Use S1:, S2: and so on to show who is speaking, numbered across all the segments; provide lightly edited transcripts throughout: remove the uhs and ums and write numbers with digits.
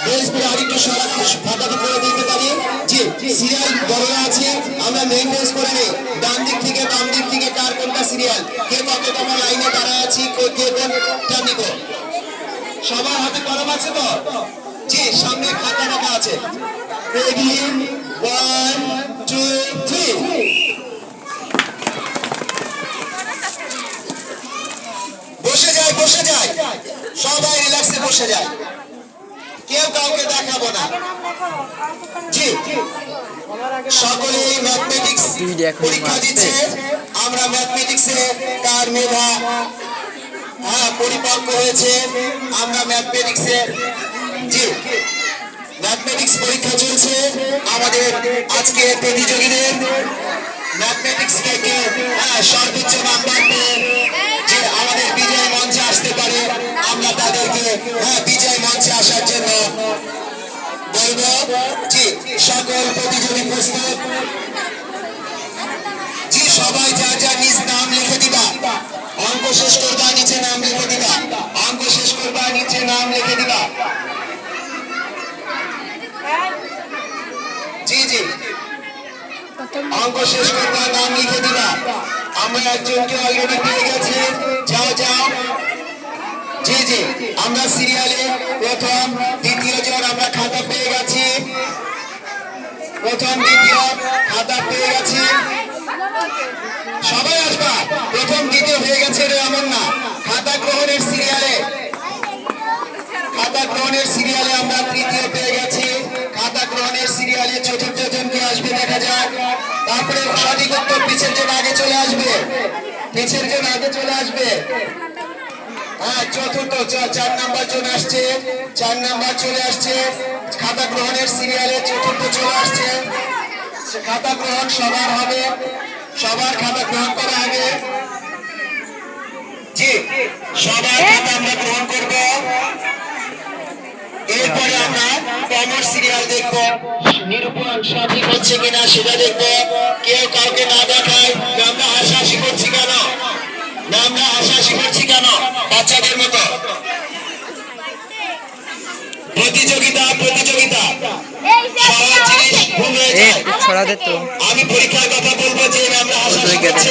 S1: ড্রেসগুলো আরেকটু ফাটাতে করে দিতে পারি। জি, সিরিয়াল বড়রা আছে, আমরা মেইনটেন্স করে নেই। ডান দিক থেকে বাম দিক থেকে কার কোনটা সিরিয়াল, কে কততম লাইনে দাঁড়ায় আছি, কে কোনটা নিব। সবার হাতে কলম আছে তো? জি, সামনে খাতা রাখা আছে। রেডি, 1 2 3। বসে যায়, বসে যায়, সবাই রিল্যাক্সে বসে যায়, কেউ কাউকে দেখাবো না। জি, সকলেই ম্যাথমেটিক্স পরীক্ষা দিচ্ছে। আমরা ম্যাথমেটিক্সে কার মেধা পরিপক্ক হয়েছে, আমরা ম্যাথমেটিক্সে, জি ম্যাথমেটিক্স পরীক্ষা চলছে আমাদের আজকে প্রতিযোগীদের। ম্যাথমেটিক্স থেকে সর্বোচ্চ নাম্বার পেয়ে যে আমাদের বিজয় মঞ্চে আসতে পারে, আমরা তাদেরকে বিজয় মঞ্চে আসার জন্য বলবো। জি, সকল প্রতিযোগী প্রস্তুত? জি, সবাই যা যা নিজ নাম লিখে দিবা। অঙ্ক শেষ করবা, নিচে নাম লিখে দিবা। অঙ্ক শেষ করবা, নিচে নাম লিখে দিবা। জি জি, অঙ্ক শেষ করবা, নাম লিখে দিবা। আমরা একজনকে অলরেডি পেয়ে গেছি, যাও যাও। জি জি, আমরা সিরিয়ালে প্রথম দ্বিতীয় জন আমরা খাতা পেয়ে গেছি। প্রথম দ্বিতীয় খাতা পেয়ে গেছি। সবাই আসবা, প্রথম দ্বিতীয় হয়ে গেছে এমন না। খাতা গ্রহণের সিরিয়ালে, খাতা গ্রহণের সিরিয়ালে আমরা তৃতীয় পেয়ে গেছি। খাতা গ্রহণের সিরিয়ালে চতুর্থ জনকে আসবে, দেখা যাক। তারপরে সঠিক উত্তর পিছের জন আগে চলে আসবে, পিছের জন আগে চলে আসবে। হ্যাঁ, চতুর্থ 4 নাম্বার জন আসছে, 4 নাম্বার চলে আসছে। খাতা গ্রহণের সিরিয়ালে চতুর্থ চলে আসছে। খাতা গ্রহণ সবার হবে, সবার খাতা গ্রহণ করা হবে। জি, সবার খাতা আমরা গ্রহণ করব। এরপরে আমরা কমন সিরিয়াল দেখবো, নিরূপণ সঠিক হচ্ছে কিনা সেটা দেখবো। কেউ কাউকে না দেখায়, আমরা হাসাহাসি করছি কেন, না আমরা হাসাহাসি করছি কেন বাচ্চাদের মতো। প্রতিযোগিতা, প্রতিযোগিতা, সহজ জিনিস ভুল হয়ে যায়। আমি পরীক্ষার কথা বলবো যে আমরা হাসাহাসি করছি।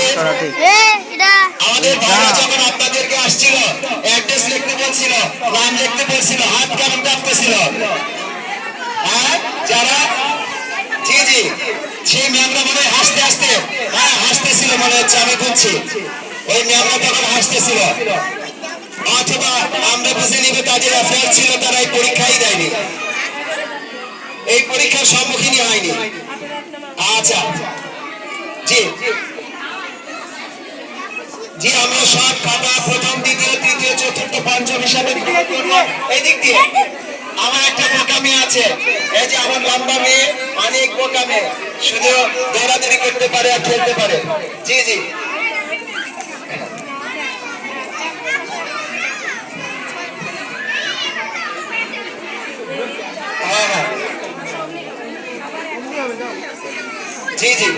S1: আমাদের ভাইরা যখন আপনাদেরকে আসছিল, অ্যাড্রেস লিখতে বলছিল, নাম লিখতে বলছিল, হাত কেমন কাঁপতেছিল? হ্যাঁ, যারা, জি জি, সেই ম্যামরা মনে হয় হাসতে হাসতে, হাসতেছিল মনে হচ্ছে, আমি বুঝছি। ওই ম্যামরা তখন হাসতেছিল। অথবা আমরা বুঝে নিবে তাদের অ্যাফেয়ার ছিল, তারা এই পরীক্ষাই দেয়নি, এই পরীক্ষার সম্মুখীনই হয়নি। আচ্ছা, জি জি, আমরা সব খাতা প্রথম দ্বিতীয় তৃতীয় চতুর্থ পঞ্চম হিসাবে এই দিক দিয়ে। আমার একটা বোকা মেয়ে আছে, এই যে আমার লম্বা মেয়ে, অনেক বোকা মেয়ে, শুধু দৌড়াদৌড়ি করতে পারে আর খেলতে পারে। জি জি, হ্যাঁ হ্যাঁ, জি জি,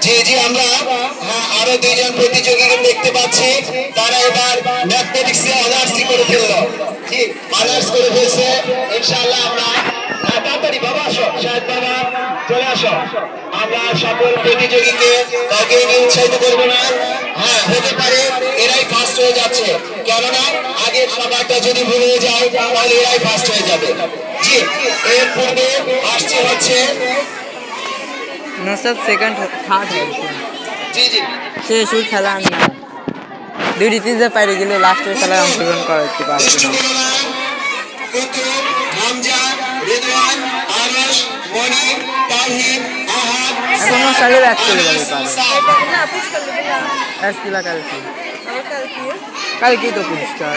S1: জি জি, আমরা আরো 2 জন প্রতিযোগীকে দেখতে পাচ্ছি, তারা এবার ম্যাথমেটিক্সে অনার্স করে ফেললো। জি, অনার্স করে ফেলছে। ইনশাআল্লাহ আমরা তাড়াতাড়ি বাবা আসো, শাহেদ বাবা চলে আসো। আমরা সকল প্রতিযোগীকে কাউকে উৎসাহিত করবো না। হ্যাঁ, হতে পারে এরাই ফার্স্ট হয়ে যাচ্ছে, কেননা আগের সবাইটা যদি ভুলে যায় তাহলে এরাই ফার্স্ট হয়ে যাবে। জি, এর পূর্বে আসছে হচ্ছে
S2: নসব সেকেন্ড থার্ড হয়েছে।
S1: জি জি,
S2: সে শুরু খেলা আমি দুটি তিনটে পাইরে গেলে লাস্টের খেলায় অংশগ্রহণ করতে পারছি না। এখনো সাইডে ব্যাক চলে যাবে কালকে তো পুরস্কার,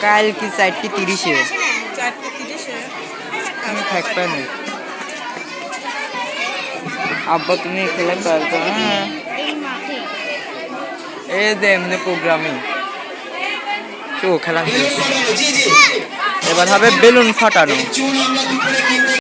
S2: কালকে 4:30 আমি থাকবে না। আব্বা তুমি খেলে পারতো? হ্যাঁ, এই যে এমনি প্রোগ্রামিং তো খেলা এবার হবে বেলুন ফাটানো।
S1: চুন আমরা কি করে কিনবো